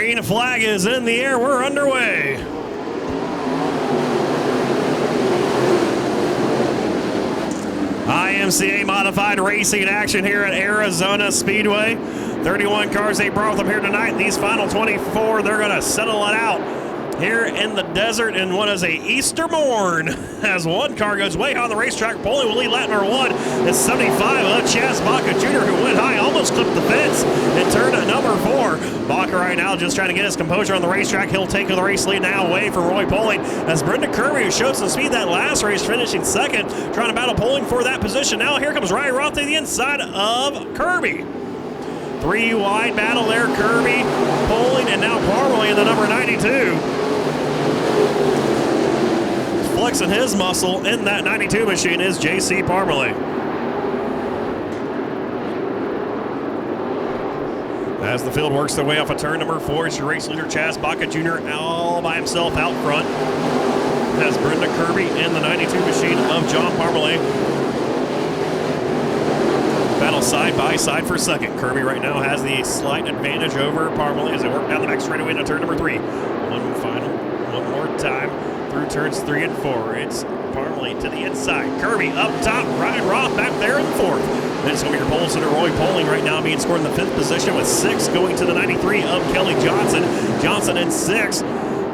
Green flag is in the air. We're underway. IMCA modified racing action here at Arizona Speedway. 31 cars they brought with them here tonight. These final 24, they're going to settle it out here in the desert in what is a Easter morn, as one car goes way high on the racetrack. Pulling will lead lap number 1. It's 75 of Chaz Baca Jr., who went high, almost clipped the fence and turned at number 4. Baca right now just trying to get his composure on the racetrack. He'll take the race lead now away from Roy Poling, as Brenda Kirby, who showed some speed that last race, finishing second, trying to battle Poling for that position. Now here comes Ryan Roth to the inside of Kirby. 3 wide battle there, Kirby, Poling, and now Parmalee in the number 92. Flexing his muscle in that 92 machine is J.C. Parmalee. As the field works their way off of turn number 4, it's your race leader, Chaz Baca Jr., all by himself out front. Has Brenda Kirby in the 92 machine of John Parmalee. Battle side by side for second. Kirby right now has the slight advantage over Parmalee as they work down the back straightaway into turn number 3. One more time through turns 3 and 4. It's Parmalee to the inside. Kirby up top. Ryan Roth back there in 4th. Then it's going to be your pole sitter, Roy Poling, right now being scored in the 5th position with 6 going to the 93 of Kelly Johnson. Johnson in 6.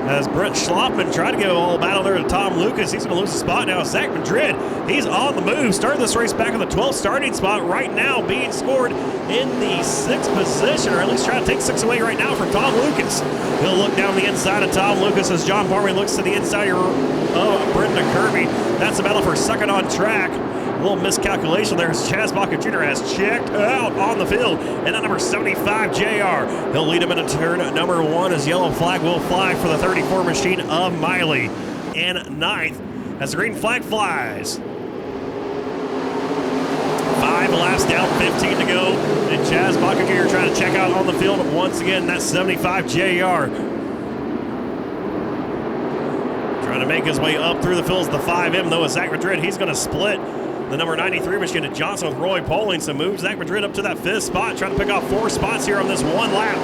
As Brent Schlopman tried to go all battle there to Tom Lucas. He's going to lose the spot now. Zach Madrid, he's on the move. Started this race back in the 12th starting spot. Right now being scored in the 6th position, or at least trying to take 6 away right now from Tom Lucas. He'll look down the inside of Tom Lucas as John Parmalee looks to the inside of Brenda Kirby. That's the battle for second on track. A little miscalculation there as Chaz Baca Jr. has checked out on the field. And that number 75, JR. He'll lead him into turn number 1 as yellow flag will fly for the 34 machine of Miley. In 9th as the green flag flies. 5 laps down, 15 to go. And Chaz Baca Jr. trying to check out on the field once again. That's 75, JR. Trying to make his way up through the fields. The 5M, though, is Zach Madrid. He's going to split the number 93 machine to Johnson with Roy Poling. So moves Zach Madrid up to that 5th spot, trying to pick off 4 spots here on this one lap.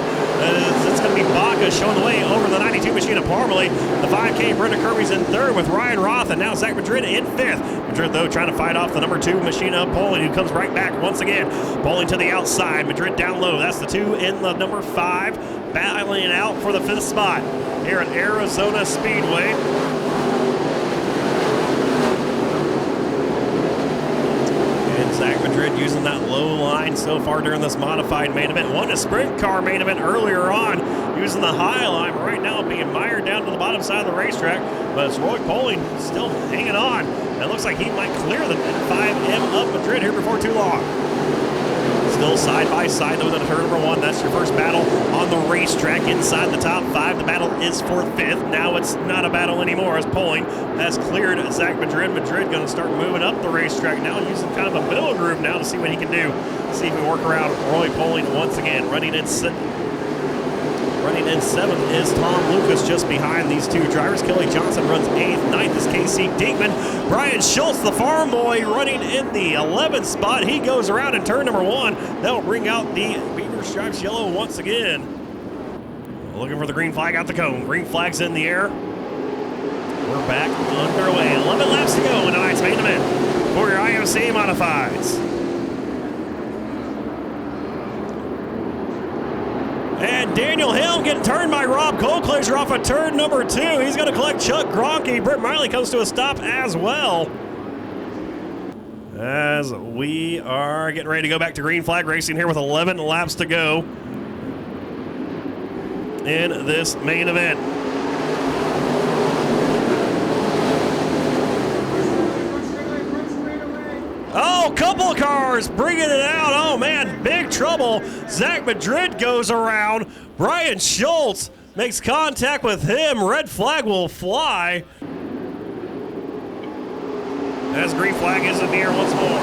It's going to be Baca showing the way over the 92 machine of Parmalee. The 5K, Brenda Kirby's in 3rd with Ryan Roth, and now Zach Madrid in 5th. Madrid, though, trying to fight off the number 2 machine of Poling, who comes right back once again. Poling to the outside, Madrid down low. That's the 2 in the number 5, battling it out for the 5th spot here at Arizona Speedway. Zach Madrid using that low line so far during this modified main event. Won a sprint car main event earlier on using the high line. Right now being mired down to the bottom side of the racetrack. But it's Roy Poling still hanging on. It looks like he might clear the 5M of Madrid here before too long. Still side by side though in turn number 1. That's your first battle on the racetrack inside the top 5. The battle is for 5th. Now it's not a battle anymore as Poling has cleared Zach Madrid. Madrid going to start moving up the racetrack now, using kind of a middle groove now to see what he can do. See if he can work around Roy Poling once again. Running in 7th is Tom Lucas just behind these 2 drivers. Kelly Johnson runs 8th. 9th is Casey Diekman. Brian Schultz, the farm boy, running in the 11th spot. He goes around in turn number 1. That'll bring out the Beaver Stripes yellow once again. Looking for the green flag out the cone. Green flag's in the air. We're back underway. 11 laps to go in tonight's main event for your IMCA Modifieds. And Daniel Hill getting turned by Rob Colclaser off of turn number 2. He's going to collect Chuck Gronke. Britt Miley comes to a stop as well. As we are getting ready to go back to green flag racing here with 11 laps to go in this main event. Oh, couple of cars bringing it out. Oh, man, big trouble. Zach Madrid goes around. Brian Schultz makes contact with him. Red flag will fly. As green flag is in the air once more.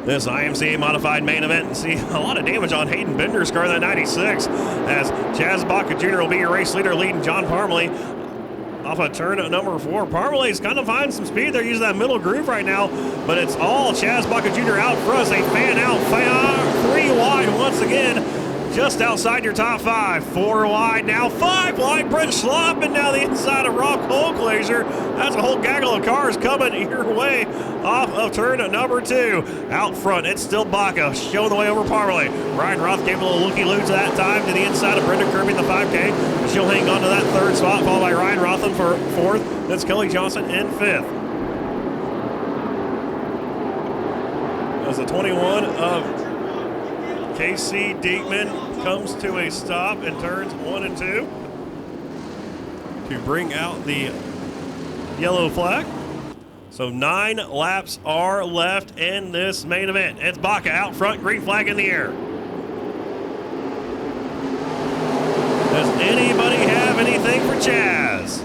This IMCA modified main event. And see a lot of damage on Hayden Bender's car, that 96. As Chaz Baca Jr. will be your race leader, leading John Parmalee. off of turn number 4. Parmalay's kind of finding some speed. They're using that middle groove right now, but it's all Chaz Baca Jr. out front. They fan out, 3 wide once again, just outside your top 5. 4 wide now, 5 wide. Brent Schlopping down the inside of Rob Colclaser. That's a whole gaggle of cars coming your way off of turn number 2. Out front, it's still Baca showing the way over Parmalee. Ryan Roth gave a little looky-loo to that time to the inside of Brenda Kirby in the 5K. She'll hang on to that 3rd spot, followed by Ryan Rotham for 4th. That's Kelly Johnson in 5th. As the 21 of Casey Diekman comes to a stop in turns 1 and 2 to bring out the yellow flag. So 9 laps are left in this main event. It's Baca out front, green flag in the air. Does anybody have anything for Chaz?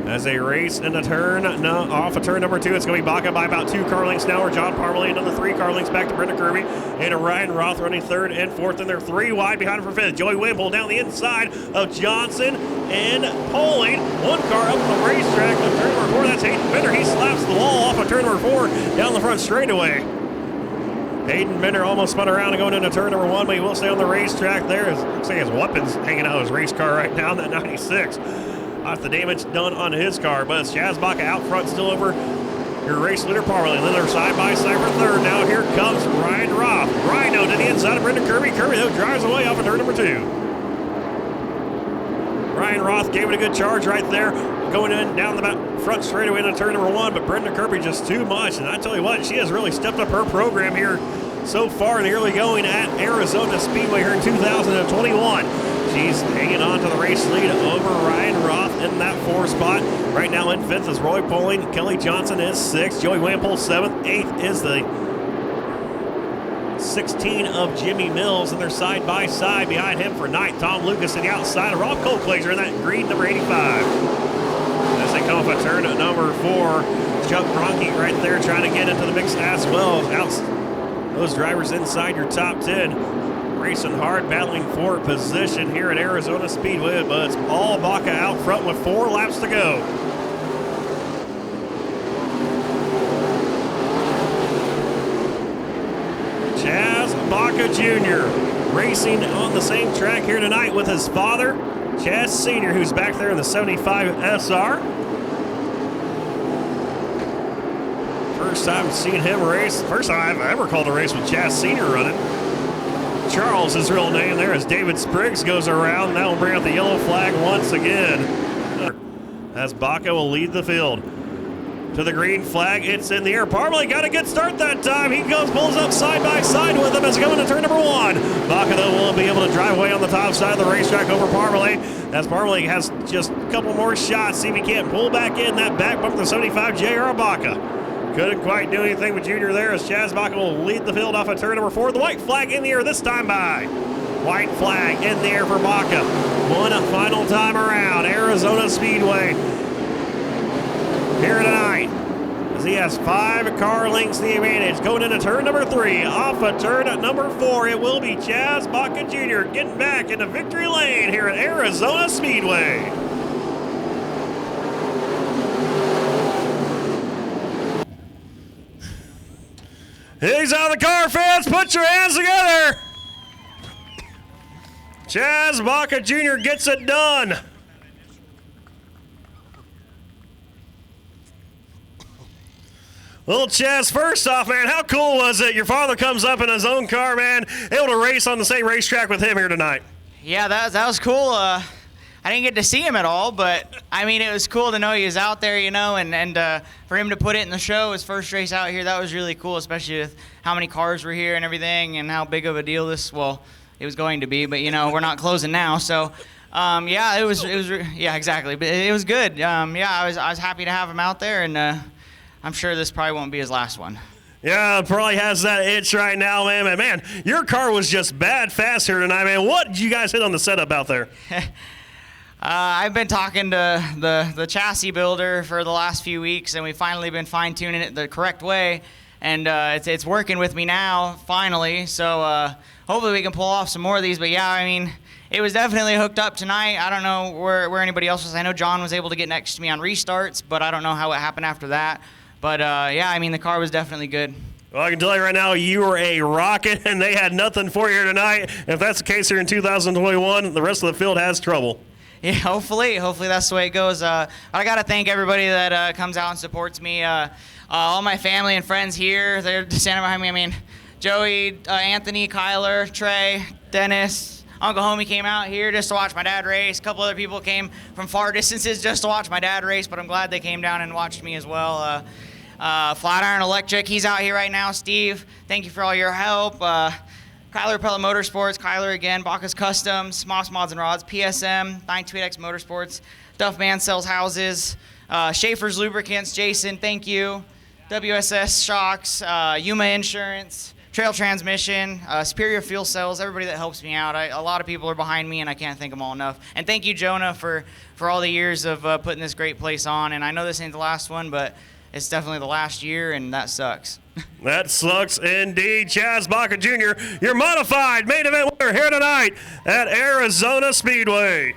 As they race in the turn, off of turn number 2, it's going to be Baca by about 2 car lengths now, or John Parmalee another 3 car lengths back to Brenda Kirby, and Ryan Roth running 3rd and 4th, and they're 3 wide behind him for 5th. Joey Wimple down the inside of Johnson and Poling. 1 car up the racetrack on turn number 4. That's Hayden Bender. He slaps the wall off of turn number 4 down the front straightaway. Hayden Bender almost spun around and going into turn number 1, but he will stay on the racetrack there. Looks like his weapons hanging out of his race car right now, that 96. That's the damage done on his car, but it's Chaz Baca out front, still over your race leader Parmalee. Then they're side by side for 3rd. Now here comes Ryan Roth. Rhino to the inside of Brendan Kirby. Kirby, though, drives away off of turn number 2. Ryan Roth gave it a good charge right there, going in down the front straightaway into turn number 1, but Brenda Kirby just too much. And I tell you what, she has really stepped up her program here so far in the early going at Arizona Speedway here in 2021. She's hanging on to the race lead over Ryan Roth in that 4 spot. Right now in 5th is Roy Poling. Kelly Johnson is 6th. Joey Wample 7th. 8th is the 16 of Jimmy Mills, and they're side by side behind him for 9th. Tom Lucas on the outside of Rob Colclaser in that green number 85. As they come off a turn at number 4, Chuck Bronke right there trying to get into the mix as well. Those drivers inside your top 10. Racing hard, battling for position here at Arizona Speedway, but it's all Baca out front with 4 laps to go. Chaz Baca Jr. racing on the same track here tonight with his father, Chaz Sr., who's back there in the 75 SR. First time seeing him race, first time I've ever called a race with Chaz Sr. running. Charles, his real name there, as David Spriggs goes around. That will bring out the yellow flag once again. As Baca will lead the field. To the green flag, it's in the air. Parmalee got a good start that time. He pulls up side by side with him as going to turn number 1. Baca, though, will be able to drive away on the top side of the racetrack over Parmalee. As Parmalee has just a couple more shots. See if he can't pull back in that back bump the 75 J.R. Baca. Couldn't quite do anything with Junior there as Chaz Baca will lead the field off of turn number 4. The white flag in the air this time by. White flag in the air for Baca. One final time around Arizona Speedway here tonight. As he has 5 car lengths the advantage going into turn number 3. Off of turn at number 4, it will be Chaz Baca Jr. getting back into victory lane here at Arizona Speedway. He's out of the car, fans. Put your hands together. Chaz Baca Jr. gets it done. Little Chaz, first off, man, how cool was it? Your father comes up in his own car, man, able to race on the same racetrack with him here tonight. Yeah, that was cool. I didn't get to see him at all, but, I mean, it was cool to know he was out there, you know, and for him to put it in the show, his first race out here, that was really cool, especially with how many cars were here and everything and how big of a deal it was going to be, but, you know, we're not closing now, so, yeah, yeah, exactly, but it was good. Yeah, I was happy to have him out there, and I'm sure this probably won't be his last one. Yeah, probably has that itch right now, man. And, man, your car was just bad fast here tonight, man. What did you guys hit on the setup out there? I've been talking to the chassis builder for the last few weeks, and we've finally been fine-tuning it the correct way. and it's working with me now finally. So hopefully we can pull off some more of these. But yeah, I mean, it was definitely hooked up tonight. I don't know where anybody else was. I know John was able to get next to me on restarts, but I don't know how it happened after that. But yeah, I mean, the car was definitely good. Well, I can tell you right now, you were a rocket, and they had nothing for you here tonight. If that's the case here in 2021, the rest of the field has trouble. Yeah, hopefully that's the way it goes. I got to thank everybody that comes out and supports me. All my family and friends here, they're standing behind me. I mean, Joey, Anthony, Kyler, Trey, Dennis, Uncle Homie came out here just to watch my dad race. A couple other people came from far distances just to watch my dad race, but I'm glad they came down and watched me as well. Flatiron Electric, he's out here right now. Steve, thank you for all your help. Kyler Pellet Motorsports, Kyler again, Bacchus Customs, Moss Mods and Rods, PSM, 928X Motorsports, Duff Man Sells Houses, Schaefer's Lubricants, Jason, thank you. WSS Shocks, Yuma Insurance, Trail Transmission, Superior Fuel Cells, everybody that helps me out. A lot of people are behind me, and I can't thank them all enough. And thank you, Jonah, for all the years of putting this great place on. And I know this ain't the last one, but it's definitely the last year, and that sucks. That sucks indeed. Chaz Baca Jr., your modified main event winner here tonight at Arizona Speedway.